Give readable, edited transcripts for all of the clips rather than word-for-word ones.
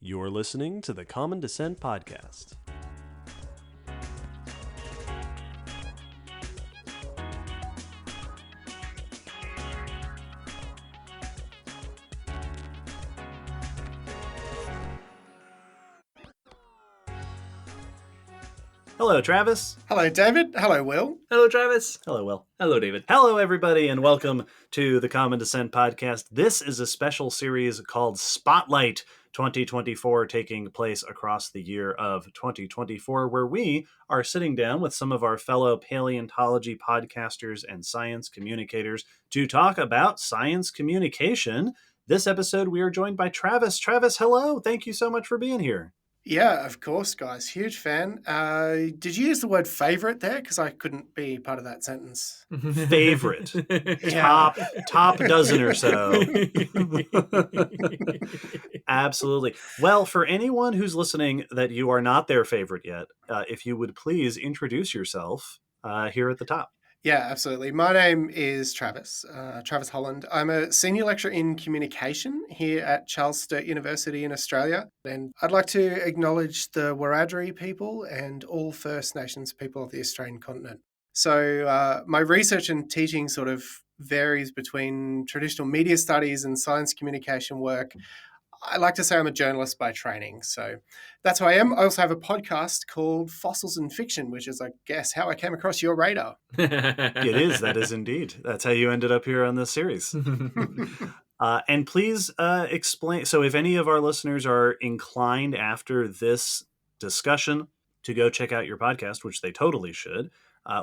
You're listening to the Common Descent Podcast. Hello, Travis. Hello, David. Hello, Will. Hello, Travis. Hello, Will. Hello, David. Hello, everybody, and welcome to the Common Descent Podcast. This is a special series called Spotlight 2024, taking place across the year of 2024, where we are sitting down with some of our fellow paleontology podcasters and science communicators to talk about science communication. This episode, we are joined by Travis. Travis, hello. Thank you so much for being here. Yeah, of course, guys. Huge fan. Did you use the word favorite there? Because I couldn't be part of that sentence. Favorite. Yeah. Top dozen or so. Absolutely. Well, for anyone who's listening that you are not their favorite yet, if you would please introduce yourself here at the top. Yeah, absolutely. My name is Travis Holland. I'm a senior lecturer in communication here at Charles Sturt University in Australia. And I'd like to acknowledge the Wiradjuri people and all First Nations people of the Australian continent. So my research and teaching sort of varies between traditional media studies and science communication work. I like to say I'm a journalist by training, so that's who I am. I also have a podcast called Fossils and Fiction, which is, I guess, how I came across your radar. It is. That is indeed. That's how you ended up here on this series. And please explain. So if any of our listeners are inclined after this discussion to go check out your podcast, which they totally should,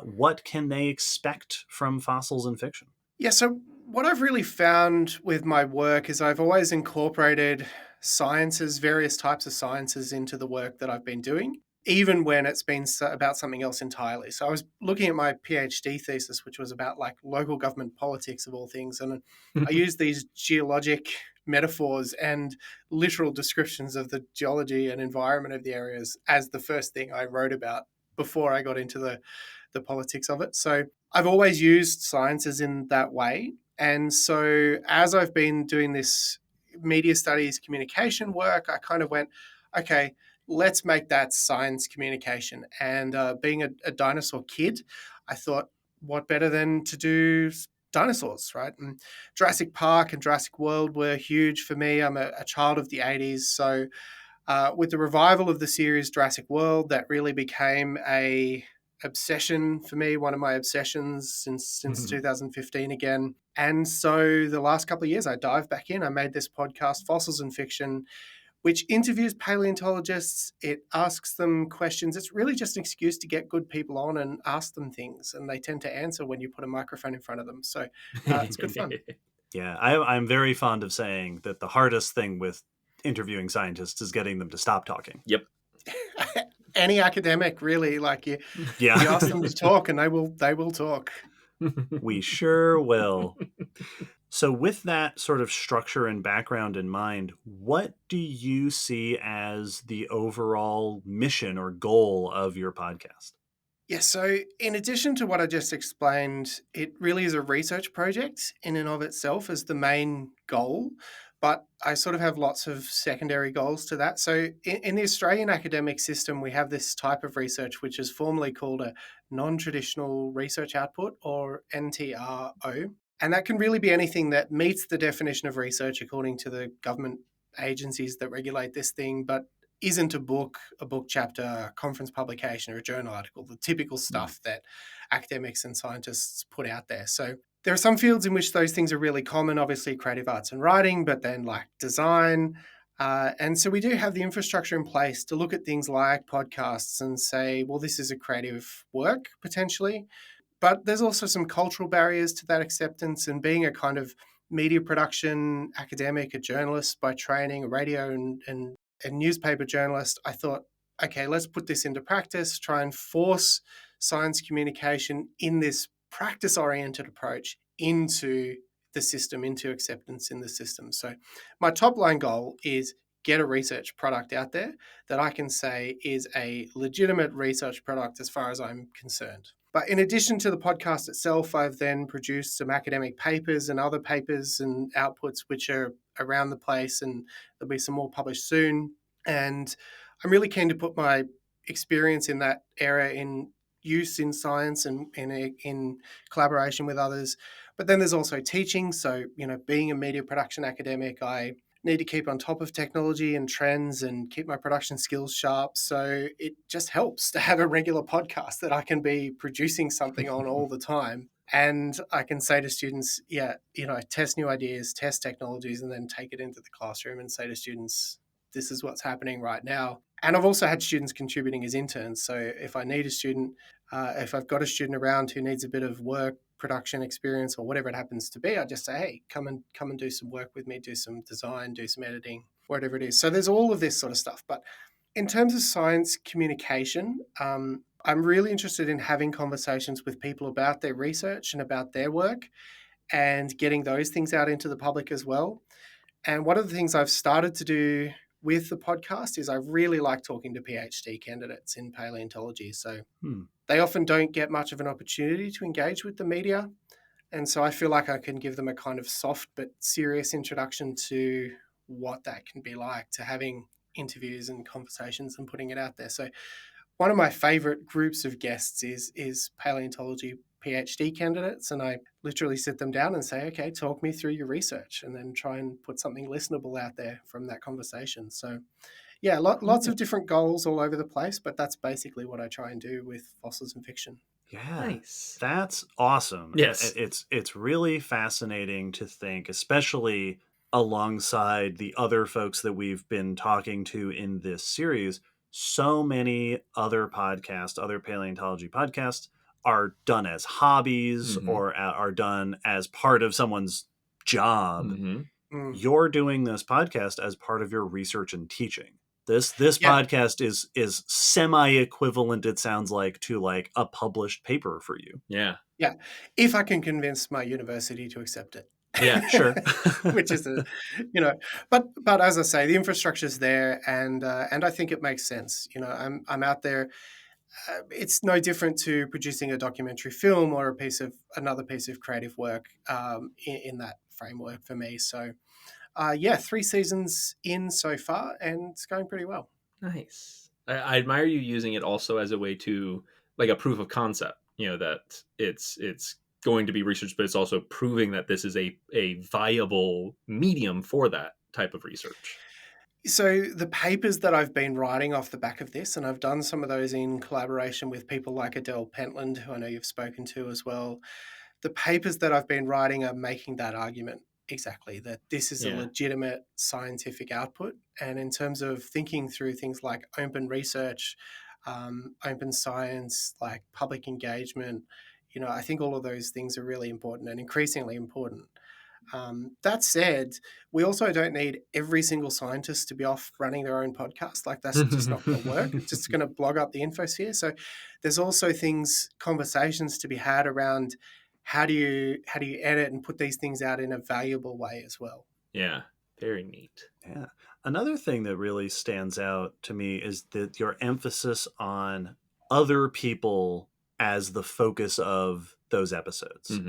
what can they expect from Fossils and Fiction? Yeah, so what I've really found with my work is I've always incorporated sciences, various types of sciences into the work that I've been doing, even when it's been about something else entirely. So I was looking at my PhD thesis, which was about like local government politics of all things. And I used these geologic metaphors and literal descriptions of the geology and environment of the areas as the first thing I wrote about before I got into the politics of it. So I've always used sciences in that way. And so as I've been doing this media studies communication work, I kind of went, okay, let's make that science communication. And being a dinosaur kid, I thought, what better than to do dinosaurs, right? And Jurassic Park and Jurassic World were huge for me. I'm a child of the 80s. So with the revival of the series Jurassic World, that really became a obsession for me, one of my obsessions since 2015 again. And so the last couple of years, I dived back in. I made this podcast, Fossils and Fiction, which interviews paleontologists. It asks them questions. It's really just an excuse to get good people on and ask them things. And they tend to answer when you put a microphone in front of them. So it's good fun. Yeah, I'm very fond of saying that the hardest thing with interviewing scientists is getting them to stop talking. Yep. Any academic, really, like you ask them to talk and they will talk. We sure will. So with that sort of structure and background in mind, what do you see as the overall mission or goal of your podcast? Yeah, so in addition to what I just explained, it really is a research project in and of itself as the main goal. But I sort of have lots of secondary goals to that. So in the Australian academic system, we have this type of research, which is formally called a non-traditional research output, or NTRO. And that can really be anything that meets the definition of research according to the government agencies that regulate this thing, but isn't a book chapter, a conference publication, or a journal article, the typical stuff that academics and scientists put out there. So there are some fields in which those things are really common, obviously creative arts and writing, but then like design. And so we do have the infrastructure in place to look at things like podcasts and say, well, this is a creative work potentially. But there's also some cultural barriers to that acceptance, and being a kind of media production academic, a journalist by training, a radio and newspaper journalist, I thought, okay, let's put this into practice, try and force science communication in this practice-oriented approach into the system, into acceptance in the system. So my top line goal is get a research product out there that I can say is a legitimate research product as far as I'm concerned. But in addition to the podcast itself, I've then produced some academic papers and other papers and outputs which are around the place, and there'll be some more published soon. And I'm really keen to put my experience in that area in use in science and in collaboration with others. But then there's also teaching. So, being a media production academic, I need to keep on top of technology and trends and keep my production skills sharp. So it just helps to have a regular podcast that I can be producing something on all the time. And I can say to students, test new ideas, test technologies, and then take it into the classroom and say to students, this is what's happening right now. And I've also had students contributing as interns. So if I need a student, if I've got a student around who needs a bit of work, production experience, or whatever it happens to be, I just say, hey, come and do some work with me, do some design, do some editing, whatever it is. So there's all of this sort of stuff. But in terms of science communication, I'm really interested in having conversations with people about their research and about their work and getting those things out into the public as well. And one of the things I've started to do with the podcast is I really like talking to PhD candidates in paleontology. So they often don't get much of an opportunity to engage with the media. And so I feel like I can give them a kind of soft but serious introduction to what that can be like, to having interviews and conversations and putting it out there. So one of my favorite groups of guests is paleontology PhD candidates, and I literally sit them down and say, okay, talk me through your research, and then try and put something listenable out there from that conversation. So yeah, lots of different goals all over the place, but that's basically what I try and do with Fossils and Fiction. Yeah, Nice. That's awesome. Yes. It's really fascinating to think, especially alongside the other folks that we've been talking to in this series. So many other podcasts, other paleontology podcasts, are done as hobbies or are done as part of someone's job. You're doing this podcast as part of your research and teaching. This podcast is semi-equivalent, it sounds like, to like a published paper for you. Yeah. If I can convince my university to accept it. Yeah, sure. Which is but as I say, the infrastructure's there, and I think it makes sense. I'm out there. It's no different to producing a documentary film or another piece of creative work in that framework for me. So 3 seasons in so far, and it's going pretty well. Nice. I admire you using it also as a way to, like, a proof of concept, that it's going to be research, but it's also proving that this is a viable medium for that type of research. So the papers that I've been writing off the back of this, and I've done some of those in collaboration with people like Adele Pentland, who I know you've spoken to as well. The papers that I've been writing are making that argument exactly, that this is a legitimate scientific output. And in terms of thinking through things like open research, open science, like public engagement, I think all of those things are really important and increasingly important. That said, we also don't need every single scientist to be off running their own podcast. Like, that's just not going to work. It's just going to blog up the infosphere. So there's also conversations to be had around how do you edit and put these things out in a valuable way as well. Yeah, very neat. Yeah. Another thing that really stands out to me is that your emphasis on other people as the focus of those episodes.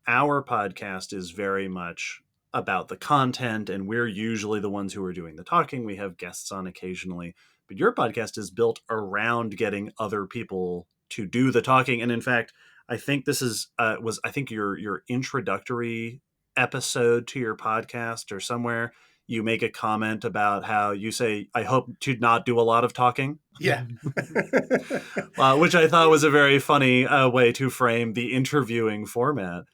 Our podcast is very much about the content, and we're usually the ones who are doing the talking. We have guests on occasionally, but your podcast is built around getting other people to do the talking. And in fact, I think this is I think your introductory episode to your podcast, or somewhere you make a comment about how you say, I hope to not do a lot of talking. Yeah. Which I thought was a very funny way to frame the interviewing format.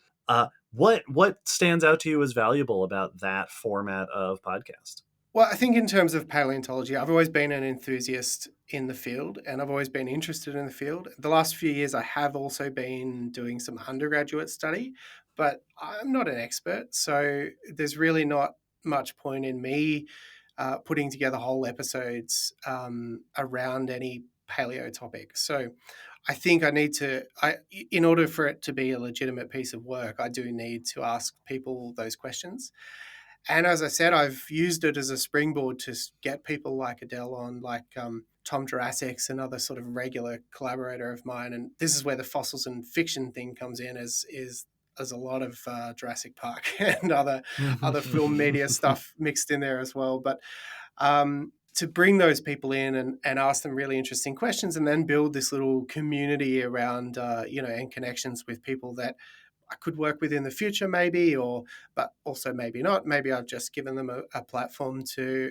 What stands out to you as valuable about that format of podcast? Well, I think in terms of paleontology, I've always been an enthusiast in the field, and I've always been interested in the field. The last few years, I have also been doing some undergraduate study, but I'm not an expert. So there's really not much point in me putting together whole episodes around any paleo topic. So I think in order for it to be a legitimate piece of work, I do need to ask people those questions. And as I said, I've used it as a springboard to get people like Adele on, like Tom Jurassic's another sort of regular collaborator of mine. And this is where the Fossils and Fiction thing comes in, as a lot of Jurassic Park and other film media stuff mixed in there as well. But to to bring those people in and ask them really interesting questions, and then build this little community around, and connections with people that I could work with in the future, maybe, but also maybe not. Maybe I've just given them a platform to,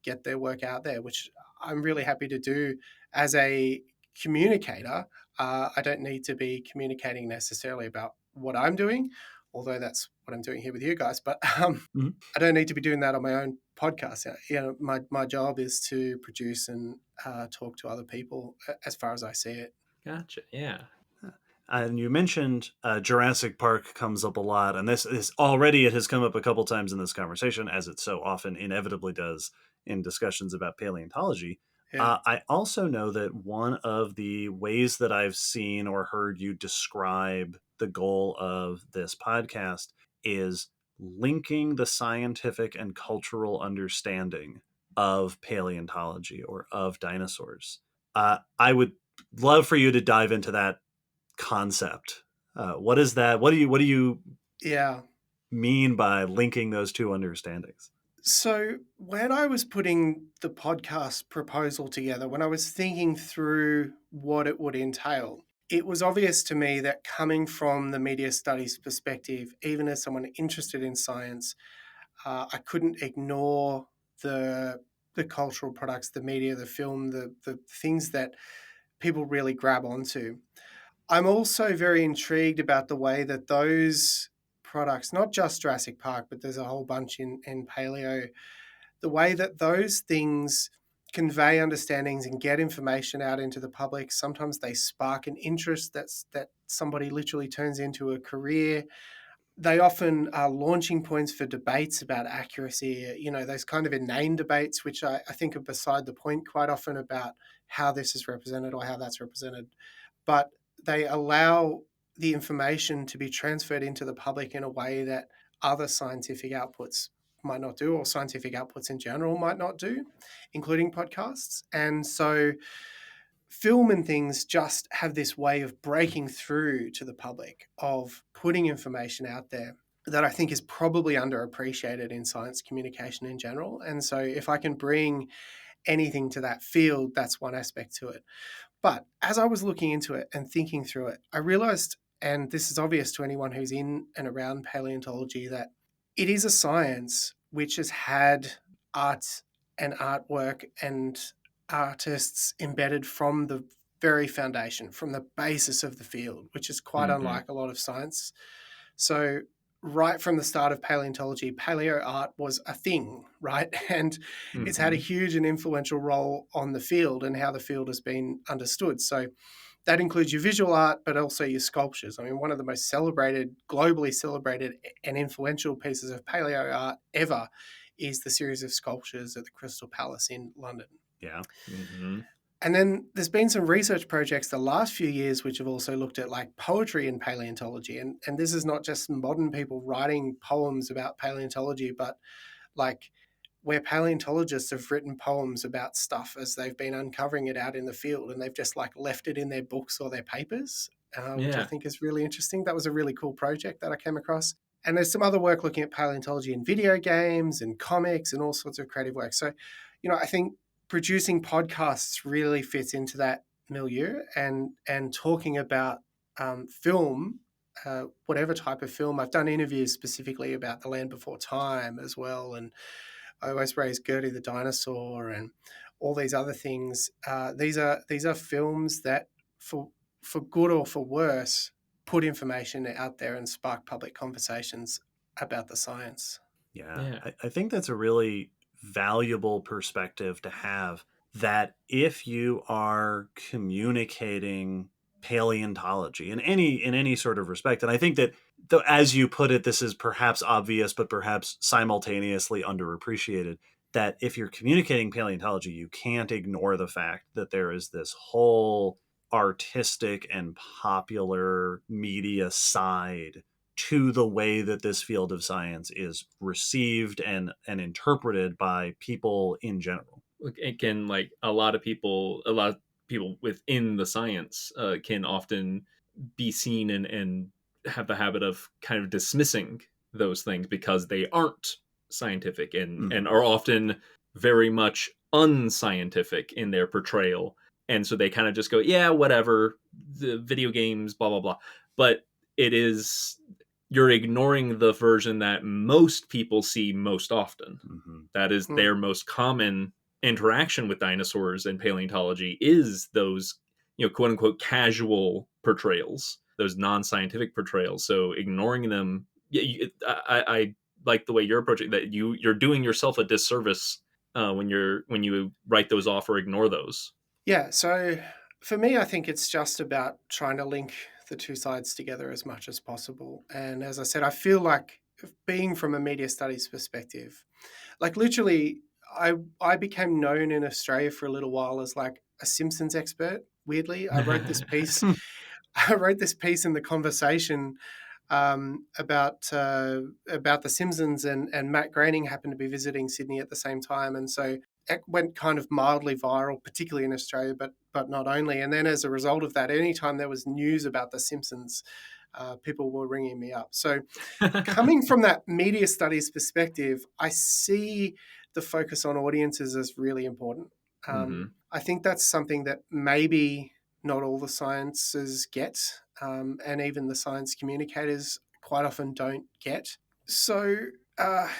get their work out there, which I'm really happy to do as a communicator. I don't need to be communicating necessarily about what I'm doing, although that's what I'm doing here with you guys. But Mm-hmm. I don't need to be doing that on my own podcast. My job is to produce and talk to other people, as far as I see it. Gotcha. Yeah. And you mentioned Jurassic Park comes up a lot, and this is already, it has come up a couple times in this conversation, as it so often inevitably does in discussions about paleontology. Yeah. I also know that one of the ways that I've seen or heard you describe the goal of this podcast is linking the scientific and cultural understanding of paleontology or of dinosaurs. I would love for you to dive into that concept. What is that? What do you Yeah. mean by linking those two understandings? So when I was putting the podcast proposal together, when I was thinking through what it would entail, it was obvious to me that coming from the media studies perspective, even as someone interested in science, I couldn't ignore the cultural products, the media, the film, the things that people really grab onto. I'm also very intrigued about the way that those products, not just Jurassic Park, but there's a whole bunch in paleo, the way that those things convey understandings and get information out into the public. Sometimes they spark an interest that somebody literally turns into a career. They often are launching points for debates about accuracy, those kind of inane debates, which I think are beside the point quite often about how this is represented or how that's represented. But they allow the information to be transferred into the public in a way that other scientific outputs might not do, or scientific outputs in general might not do, including podcasts. And so film and things just have this way of breaking through to the public, of putting information out there that I think is probably underappreciated in science communication in general. And so if I can bring anything to that field, that's one aspect to it. But as I was looking into it and thinking through it, I realized, and this is obvious to anyone who's in and around paleontology, that it is a science which has had art and artwork and artists embedded from the very foundation, from the basis of the field, which is quite unlike a lot of science. So right from the start of paleontology, paleo art was a thing, right? And it's had a huge and influential role on the field and how the field has been understood. So that includes your visual art, but also your sculptures. I mean, one of the most celebrated, globally celebrated and influential pieces of paleo art ever is the series of sculptures at the Crystal Palace in London. Yeah. Mm-hmm. And then there's been some research projects the last few years which have also looked at like poetry in paleontology. And this is not just modern people writing poems about paleontology, but like where paleontologists have written poems about stuff as they've been uncovering it out in the field, and they've just like left it in their books or their papers, which I think is really interesting. That was a really cool project that I came across. And there's some other work looking at paleontology in video games and comics and all sorts of creative work. So, I think producing podcasts really fits into that milieu, and talking about film, whatever type of film. I've done interviews specifically about The Land Before Time as well, and I always raise Gertie the dinosaur and all these other things. These are films that, for good or for worse, put information out there and spark public conversations about the science. Yeah. I think that's a really valuable perspective to have, that if you are communicating paleontology in any sort of respect, and I think that, though, as you put it, this is perhaps obvious but perhaps simultaneously underappreciated, that if you're communicating paleontology, you can't ignore the fact that there is this whole artistic and popular media side to the way that this field of science is received and interpreted by people in general. It can, like, a lot of people within the science can often be seen and have the habit of kind of dismissing those things because they aren't scientific and are often very much unscientific in their portrayal. And so they kind of just go, yeah, whatever, the video games, blah, blah, blah. But it is, you're ignoring the version that most people see most often. Mm-hmm. That is their most common interaction with dinosaurs and paleontology, is those, quote unquote, casual portrayals, those non-scientific portrayals. So ignoring them, I like the way you're approaching that. You're doing yourself a disservice when you write those off or ignore those. Yeah, so for me, I think it's just about trying to link the two sides together as much as possible. And as I said, I feel like being from a media studies perspective, like literally, I became known in Australia for a little while as like a Simpsons expert. Weirdly, I wrote this piece. I wrote this piece in The Conversation about the Simpsons, and Matt Groening happened to be visiting Sydney at the same time, and so it went kind of mildly viral, particularly in Australia, but not only. And then as a result of that, anytime there was news about the Simpsons, people were ringing me up. So coming from that media studies perspective, I see the focus on audiences as really important. I think that's something that maybe not all the sciences get, and even the science communicators quite often don't get. So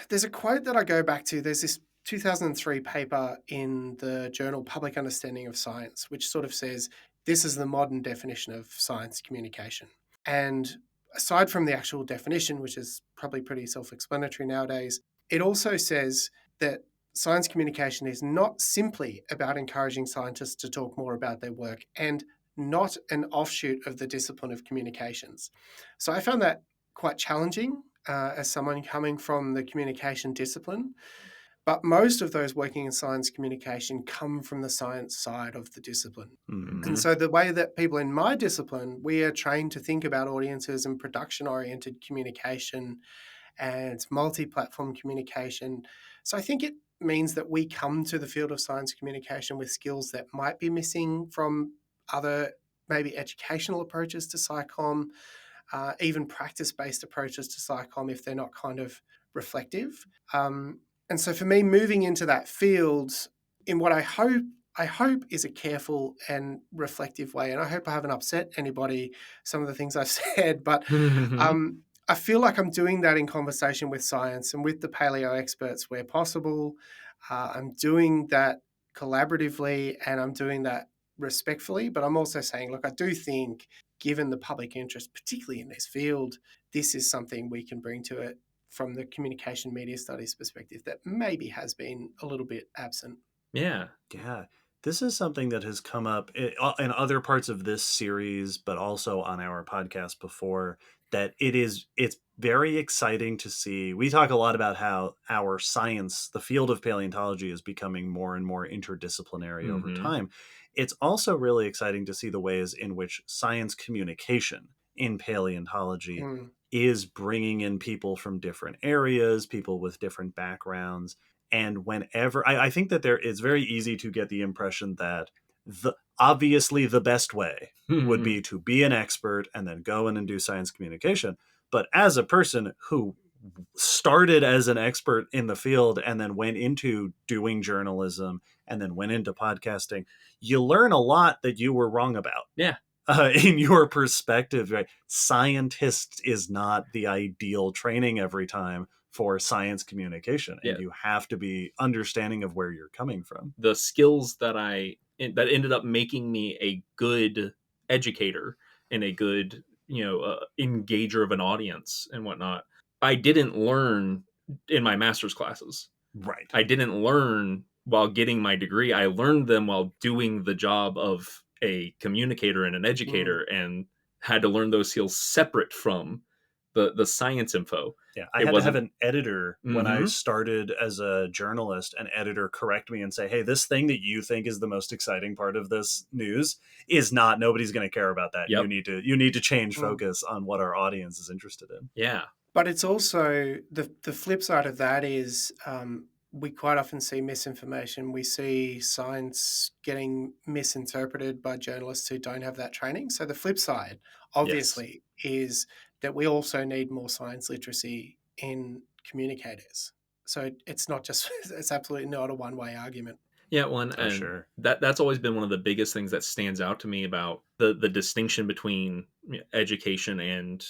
there's a quote that I go back to. There's this 2003 paper in the journal Public Understanding of Science, which sort of says this is the modern definition of science communication. And aside from the actual definition, which is probably pretty self-explanatory nowadays, it also says that science communication is not simply about encouraging scientists to talk more about their work, and not an offshoot of the discipline of communications. So I found that quite challenging as someone coming from the communication discipline. But most of those working in science communication come from the science side of the discipline. Mm-hmm. And so the way that people in my discipline, we are trained to think about audiences and production-oriented communication and multi-platform communication. So I think it means that we come to the field of science communication with skills that might be missing from other maybe educational approaches to SciComm, even practice-based approaches to SciComm if they're not kind of reflective. And so for me, moving into that field in what I hope is a careful and reflective way, and I hope I haven't upset anybody, some of the things I've said, but I feel like I'm doing that in conversation with science and with the paleo experts where possible. I'm doing that collaboratively, and I'm doing that respectfully, but I'm also saying, look, I do think, given the public interest, particularly in this field, this is something we can bring to it from the communication media studies perspective that maybe has been a little bit absent. Yeah. This is something that has come up in other parts of this series, but also on our podcast before, that it's very exciting to see. We talk a lot about how our science, the field of paleontology, is becoming more and more interdisciplinary over time. It's also really exciting to see the ways in which science communication in paleontology is bringing in people from different areas, people with different backgrounds. And whenever I think that it's very easy to get the impression that obviously the best way would be to be an expert and then go in and do science communication. But as a person who started as an expert in the field and then went into doing journalism and then went into podcasting, you learn a lot that you were wrong about. Yeah. In your perspective, right? Scientist is not the ideal training every time for science communication, and you have to be understanding of where you're coming from. The skills that ended up making me a good educator and a good engager of an audience and whatnot, I didn't learn in my master's classes. Right. I didn't learn while getting my degree. I learned them while doing the job of a communicator and an educator, and had to learn those skills separate from the science info. Yeah, I had to have an editor when I started as a journalist, an editor correct me and say, hey, this thing that you think is the most exciting part of this news is not, nobody's going to care about that. Yep. You need to change focus on what our audience is interested in. Yeah. But it's also, the flip side of that is we quite often see misinformation. We see science getting misinterpreted by journalists who don't have that training. So the flip side, obviously, is that we also need more science literacy in communicators. So it's not just, it's absolutely not a one-way argument. Yeah, one Oh, and sure. that's always been one of the biggest things that stands out to me about the distinction between education and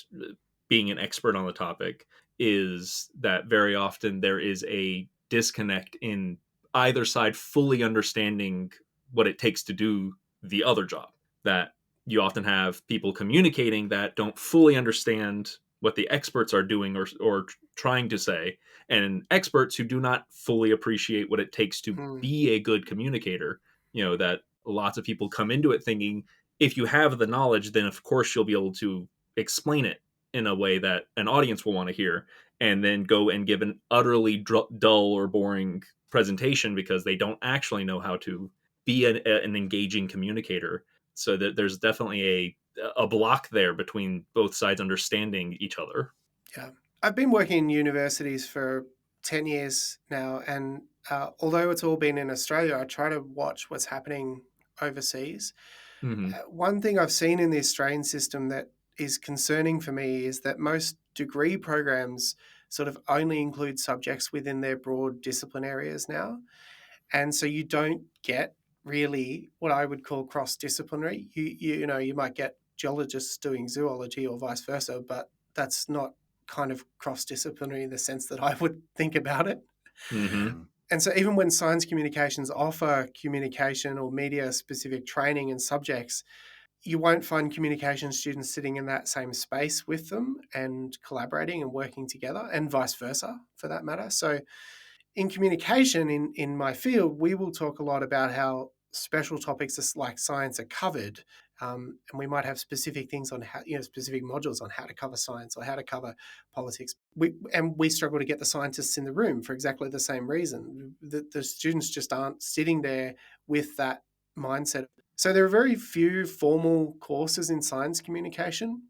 being an expert on the topic is that very often there is a disconnect in either side fully understanding what it takes to do the other job. That you often have people communicating that don't fully understand what the experts are doing or trying to say, and experts who do not fully appreciate what it takes to Mm, be a good communicator. That lots of people come into it thinking if you have the knowledge, then of course you'll be able to explain it in a way that an audience will want to hear, and then go and give an utterly dull or boring presentation because they don't actually know how to be an engaging communicator. So that there's definitely a block there between both sides understanding each other. yeah. I've been working in universities for 10 years now, and although it's all been in Australia, I try to watch what's happening overseas. Mm-hmm. One thing I've seen in the Australian system that is concerning for me is that most degree programs sort of only include subjects within their broad discipline areas now. And so you don't get really what I would call cross-disciplinary. You might get geologists doing zoology or vice versa, but that's not kind of cross-disciplinary in the sense that I would think about it. Mm-hmm. Mhm. And so even when science communications offer communication or media specific training and subjects, you won't find communication students sitting in that same space with them and collaborating and working together, and vice versa for that matter. So in communication in my field, we will talk a lot about how special topics like science are covered. And we might have specific things on how, specific modules on how to cover science or how to cover politics. We struggle to get the scientists in the room for exactly the same reason. The students just aren't sitting there with that mindset. So there are very few formal courses in science communication.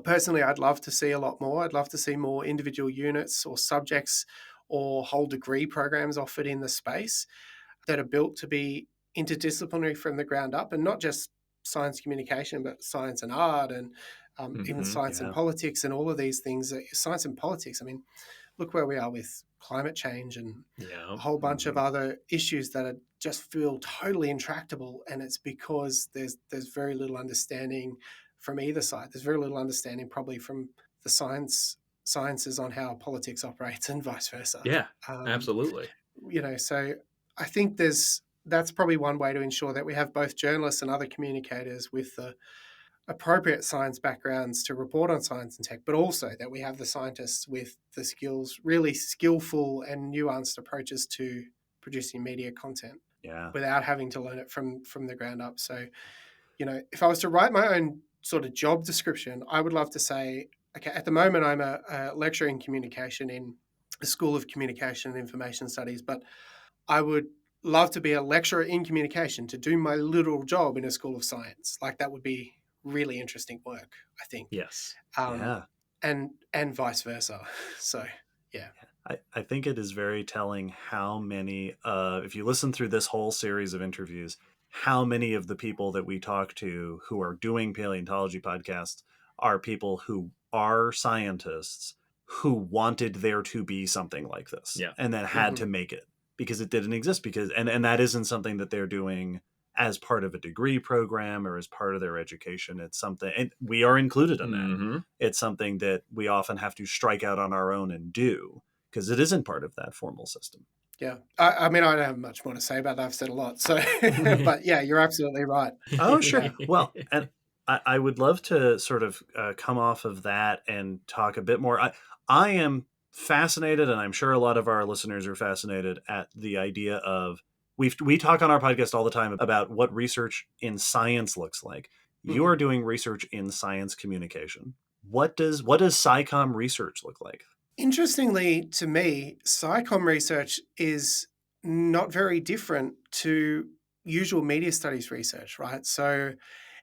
Personally, I'd love to see a lot more. I'd love to see more individual units or subjects or whole degree programs offered in the space that are built to be interdisciplinary from the ground up, and not just science communication, but science and art, and even Mm-hmm. science and Yeah. politics, and all of these things. Science and politics, I mean, look where we are with climate change and Yeah. a whole bunch of Mhm. other issues that are just feel totally intractable, and it's because there's very little understanding from either side. There's very little understanding probably from the sciences on how politics operates and vice versa. Yeah. Um, Absolutely. so I think that's probably one way to ensure that we have both journalists and other communicators with the appropriate science backgrounds to report on science and tech, but also that we have the scientists with the skills, really skillful and nuanced approaches to producing media content Yeah. without having to learn it from the ground up. So, if I was to write my own sort of job description, I would love to say, okay, at the moment I'm a lecturer in communication in the School of Communication and Information Studies, but I would love to be a lecturer in communication to do my literal job in a school of science. Like that would be really interesting work, I think, Yes. um, Yeah. and vice versa. So yeah. I think it is very telling how many, if you listen through this whole series of interviews, how many of the people that we talk to who are doing paleontology podcasts are people who are scientists who wanted there to be something like this Yeah. and then had Mm-hmm. to make it because it didn't exist and that isn't something that they're doing as part of a degree program or as part of their education. It's something, and we are included in that. Mm-hmm. It's something that we often have to strike out on our own and do because it isn't part of that formal system. Yeah. I mean, I don't have much more to say about that. I've said a lot. So, but yeah, you're absolutely right. Oh, sure. Yeah. Well, and I would love to sort of come off of that and talk a bit more. I am fascinated, and I'm sure a lot of our listeners are fascinated at the idea of we talk on our podcast all the time about what research in science looks like. You are Mhm. doing research in science communication. What does SciComm research look like? Interestingly, to me, SciComm research is not very different to usual media studies research, right? So,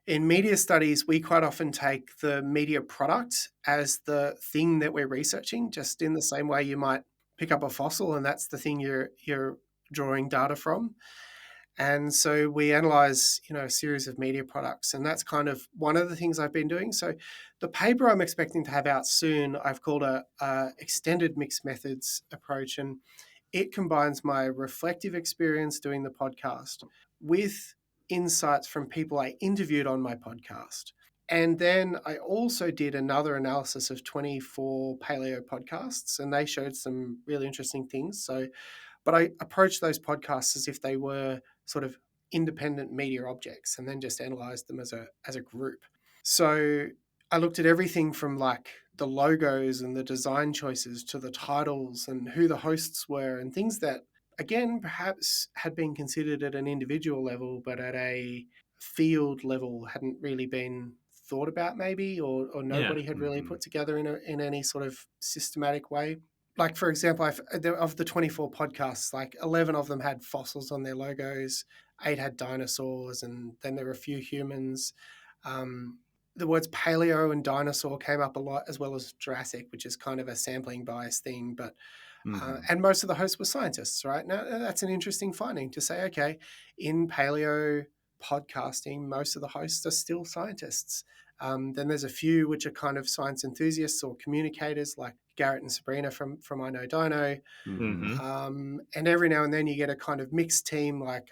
in media studies, we quite often take the media product as the thing that we're researching, just in the same way you might pick up a fossil and that's the thing you're drawing data from. And so we analyze, a series of media products, and that's kind of one of the things I've been doing. So the paper I'm expecting to have out soon, I've called a extended mixed methods approach, and it combines my reflective experience doing the podcast with insights from people I interviewed on my podcast. And then I also did another analysis of 24 paleo podcasts, and they showed some really interesting things. But I approached those podcasts as if they were sort of independent media objects, and then just analyzed them as a group. So I looked at everything from like the logos and the design choices to the titles and who the hosts were, and things that, again, perhaps had been considered at an individual level, but at a field level hadn't really been thought about, maybe, or Yeah. nobody had really put together in any sort of systematic way. Like, for example, of the 24 podcasts, like 11 of them had fossils on their logos, 8 had dinosaurs, and then there were a few humans. The words paleo and dinosaur came up a lot, as well as Jurassic, which is kind of a sampling bias thing. But and most of the hosts were scientists, right? Now, that's an interesting finding to say, okay, in paleo podcasting, most of the hosts are still scientists. Then there's a few which are kind of science enthusiasts or communicators, like Garrett and Sabrina from I Know Dino. And every now and then you get a kind of mixed team like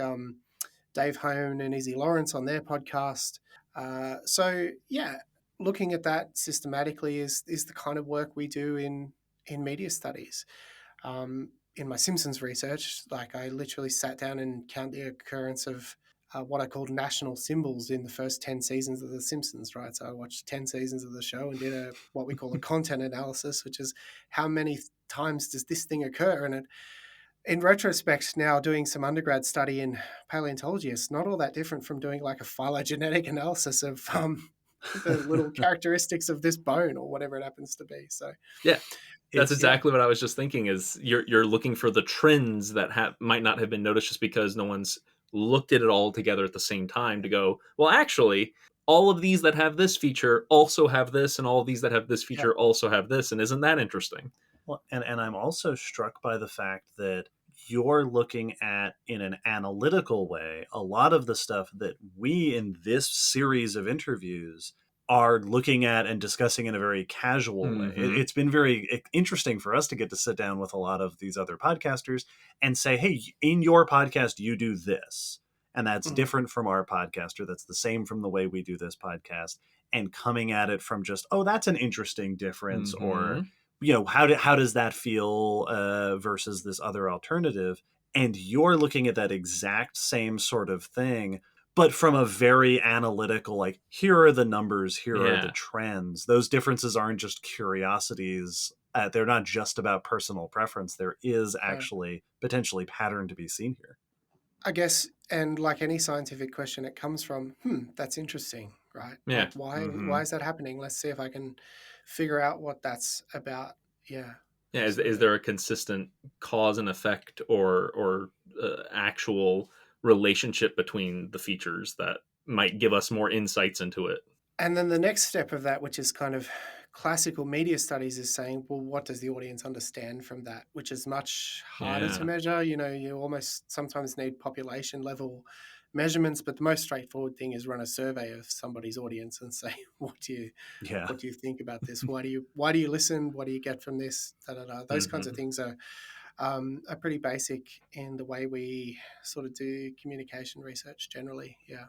Dave Hone and Izzy Lawrence on their podcast. So yeah, looking at that systematically is the kind of work we do in media studies. In my Simpsons research, like I literally sat down and count the occurrence of what I called national symbols in the first 10 seasons of The Simpsons, right? So I watched 10 seasons of the show and did what we call a content analysis, which is how many times does this thing occur? And in retrospect, now doing some undergrad study in paleontology, it's not all that different from doing like a phylogenetic analysis of the little characteristics of this bone or whatever it happens to be. So yeah, that's exactly what I was just thinking. Is you're looking for the trends that might not have been noticed just because no one's looked at it all together at the same time to go, well, actually, all of these that have this feature also have this, and all of these that have this feature also have this, and isn't that interesting? Well, and I'm also struck by the fact that you're looking at, in an analytical way, a lot of the stuff that we in this series of interviews are looking at and discussing in a very casual way. It's been very interesting for us to get to sit down with a lot of these other podcasters and say, hey, in your podcast, you do this. And that's different from our podcast, or that's the same from the way we do this podcast. And coming at it from just, oh, that's an interesting difference, or how does that feel versus this other alternative? And you're looking at that exact same sort of thing, but from a very analytical, like, here are the numbers, here are the trends. Those differences aren't just curiosities. They're not just about personal preference. There is actually potentially pattern to be seen here. I guess, and like any scientific question, it comes from, that's interesting, right? Yeah. Like, why is that happening? Let's see if I can figure out what that's about. Yeah. Yeah. Is there a consistent cause and effect or actual relationship between the features that might give us more insights into it? And then the next step of that, which is kind of classical media studies, is saying, well, what does the audience understand from that? Which is much harder to measure. You almost sometimes need population level measurements, but the most straightforward thing is run a survey of somebody's audience and say, what do you think about this? Why do you listen? What do you get from this? Those kinds of things are pretty basic in the way we sort of do communication research generally. Yeah.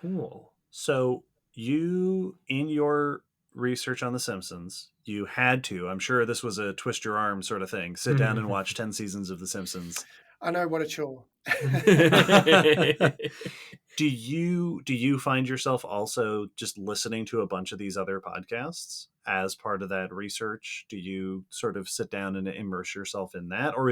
Cool. So you, in your research on The Simpsons, you had to, I'm sure this was a twist your arm sort of thing, sit down and watch 10 seasons of The Simpsons. I know, what a chore. Do you find yourself also just listening to a bunch of these other podcasts as part of that research? Do you sort of sit down and immerse yourself in that? Or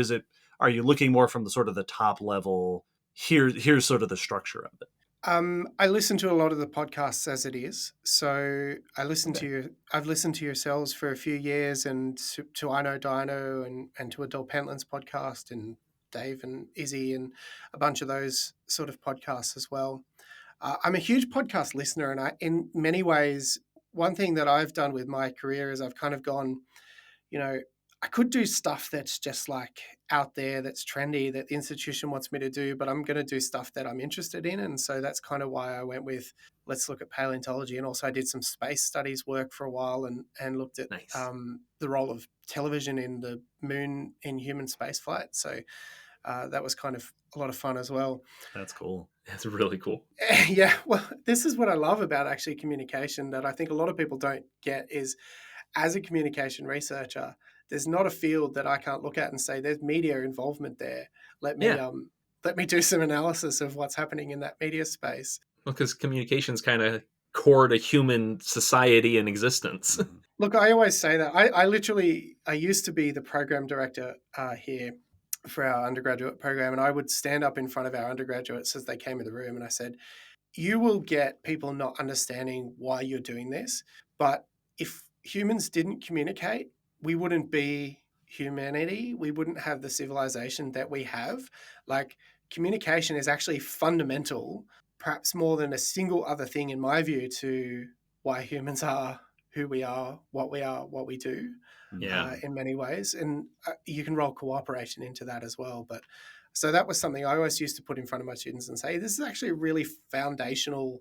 are you looking more from the sort of the top level, here's sort of the structure of it? I listen to a lot of the podcasts as it is. So I've listened to yourselves for a few years, and to I Know Dino, and to Adele Pentland's podcast, and Dave and Izzy, and a bunch of those sort of podcasts as well. I'm a huge podcast listener, and in many ways, one thing that I've done with my career is I've kind of gone, I could do stuff that's just like out there that's trendy that the institution wants me to do, but I'm going to do stuff that I'm interested in. And so that's kind of why I went with let's look at paleontology. And also I did some space studies work for a while and looked at Nice. the role of television in the moon in human spaceflight. So that was kind of a lot of fun as well. That's cool. That's really cool. Yeah, well, this is what I love about actually communication that I think a lot of people don't get is as a communication researcher, there's not a field that I can't look at and say there's media involvement there. Let me do some analysis of what's happening in that media space. Well, because communication's kind of core to human society and existence. Look, I always say that. I used to be the program director here for our undergraduate program, and I would stand up in front of our undergraduates as they came in the room and I said, you will get people not understanding why you're doing this, but if humans didn't communicate, we wouldn't be humanity. We wouldn't have the civilization that we have. Like, communication is actually fundamental, perhaps more than a single other thing, in my view, to why humans are who we are, what we do. Yeah. In many ways. And you can roll cooperation into that as well. But so that was something I always used to put in front of my students and say, this is actually a really foundational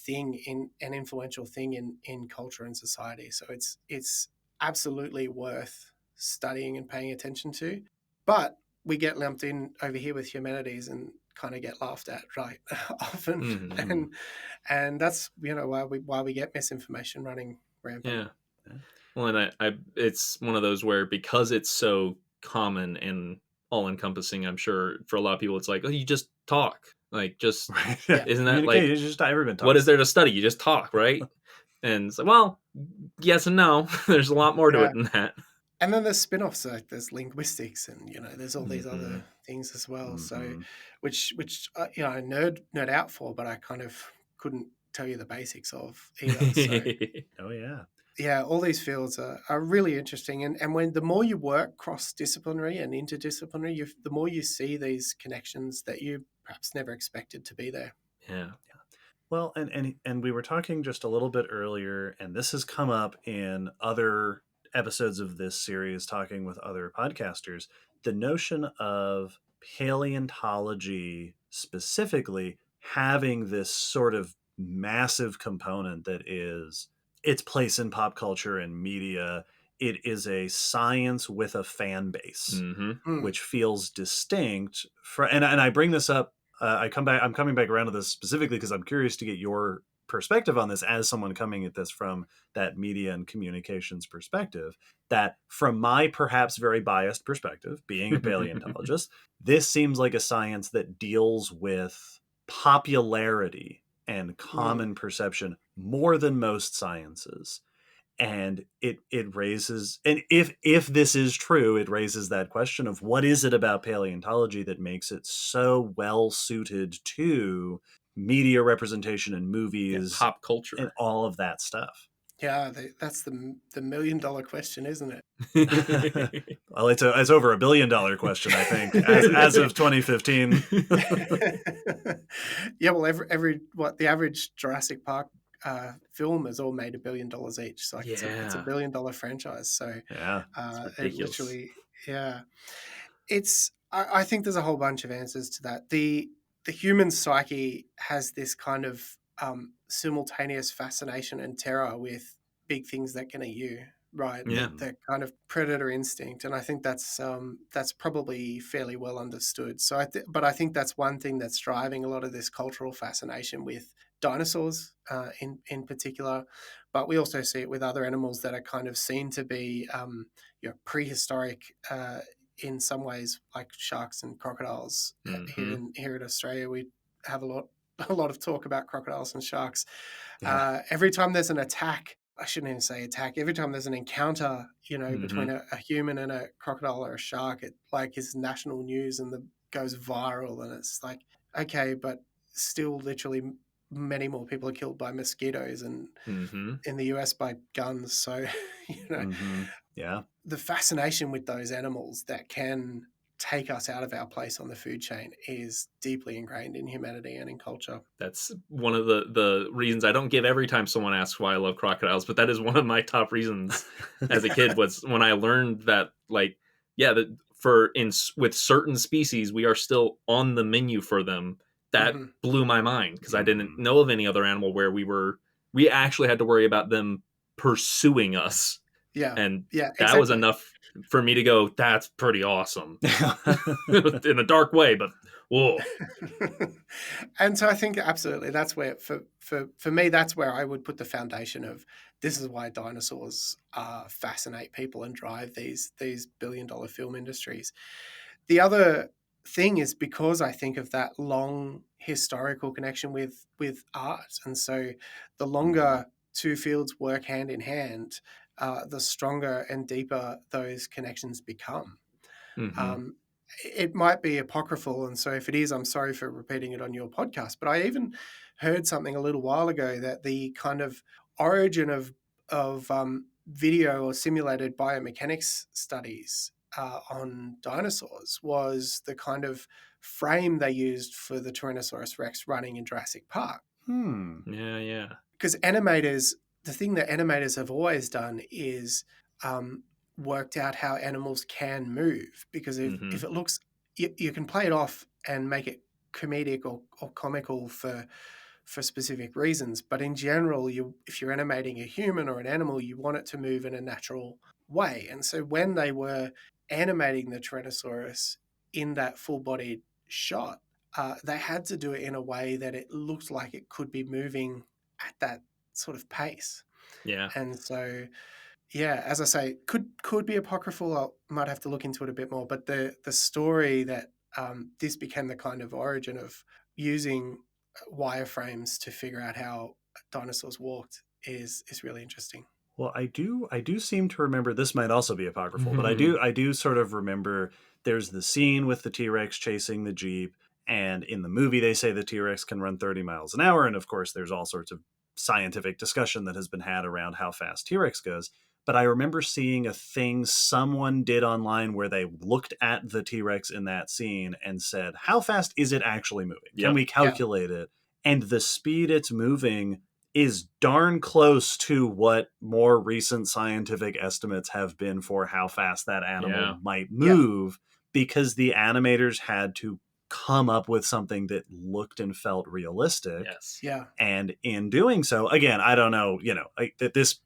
thing in an influential thing in culture and society. So it's absolutely worth studying and paying attention to. But we get lumped in over here with humanities and kind of get laughed at, right? Often. Mm-hmm. And that's, why we get misinformation running rampant. Yeah. Well, and I it's one of those where because it's so common and all encompassing, I'm sure for a lot of people it's like, oh, you just talk. Like, just Right. Yeah. Isn't that like just everyone talks. what is there to study? You just talk, right? And it's like, well, yes and no. There's a lot more to it than that. And then there's spin-offs, like there's linguistics and, there's all these other things as well. So, which I nerd out for, but I kind of couldn't tell you the basics of either. So, oh, yeah. Yeah, all these fields are really interesting. And when the more you work cross-disciplinary and interdisciplinary, the more you see these connections that you perhaps never expected to be there. Yeah. Well, and we were talking just a little bit earlier, and this has come up in other episodes of this series, talking with other podcasters, the notion of paleontology specifically having this sort of massive component that is its place in pop culture and media. It is a science with a fan base, which feels distinct. And I bring this up. I'm coming back around to this specifically because I'm curious to get your perspective on this as someone coming at this from that media and communications perspective. That from my perhaps very biased perspective, being a paleontologist, this seems like a science that deals with popularity and common perception more than most sciences. And it raises, and if this is true, it raises that question of what is it about paleontology that makes it so well suited to media representation and movies, pop culture, and all of that stuff. Yeah, that's the $1 million question, isn't it? Well, it's over $1 billion question, I think, as of 2015. Yeah, well, the average Jurassic Park film has all made $1 billion each. So it's a $1 billion franchise. So it literally, I think there's a whole bunch of answers to that. The human psyche has this kind of simultaneous fascination and terror with big things that can eat you, right? Yeah. The kind of predator instinct, and I think that's probably fairly well understood. So but I think that's one thing that's driving a lot of this cultural fascination with dinosaurs in particular, but we also see it with other animals that are kind of seen to be prehistoric in some ways, like sharks and crocodiles. Here in Australia, we have a lot of talk about crocodiles and sharks. Every time there's an attack, I shouldn't even say attack, every time there's an encounter, between a human and a crocodile or a shark, it like is national news and goes viral, and it's like, okay, but still literally many more people are killed by mosquitoes and in the US by guns. So, the fascination with those animals that can take us out of our place on the food chain is deeply ingrained in humanity and in culture. That's one of the reasons I don't give every time someone asks why I love crocodiles, but that is one of my top reasons as a kid was when I learned that, with certain species, we are still on the menu for them. That blew my mind, because I didn't know of any other animal where we actually had to worry about them pursuing us. Yeah. And yeah, that was enough for me to go, that's pretty awesome. In a dark way, but whoa. And so I think absolutely that's where, for me, that's where I would put the foundation of, this is why dinosaurs fascinate people and drive these billion-dollar film industries. The other thing is because I think of that long historical connection with art. And so the longer two fields work hand in hand, the stronger and deeper those connections become. It might be apocryphal, and so if it is, I'm sorry for repeating it on your podcast, but I even heard something a little while ago that the kind of origin of video or simulated biomechanics studies on dinosaurs was the kind of frame they used for the Tyrannosaurus Rex running in Jurassic Park. Yeah. Because animators, the thing that animators have always done is worked out how animals can move. Because if it looks, you can play it off and make it comedic or comical for specific reasons. But in general, if you're animating a human or an animal, you want it to move in a natural way. And so when they were animating the Tyrannosaurus in that full-bodied shot, they had to do it in a way that it looked like it could be moving at that sort of pace. Yeah. And so, yeah, as I say, could be apocryphal. I might have to look into it a bit more. But the story that this became the kind of origin of using wireframes to figure out how dinosaurs walked is really interesting. Well, I do seem to remember, this might also be apocryphal, but I do sort of remember there's the scene with the T-Rex chasing the Jeep, and in the movie they say the T-Rex can run 30 miles an hour, and of course there's all sorts of scientific discussion that has been had around how fast T-Rex goes. But I remember seeing a thing someone did online where they looked at the T-Rex in that scene and said, how fast is it actually moving? Can we calculate it? And the speed it's moving is darn close to what more recent scientific estimates have been for how fast that animal might move, because the animators had to come up with something that looked and felt realistic. Yes. Yeah. And in doing so, again, I don't know, this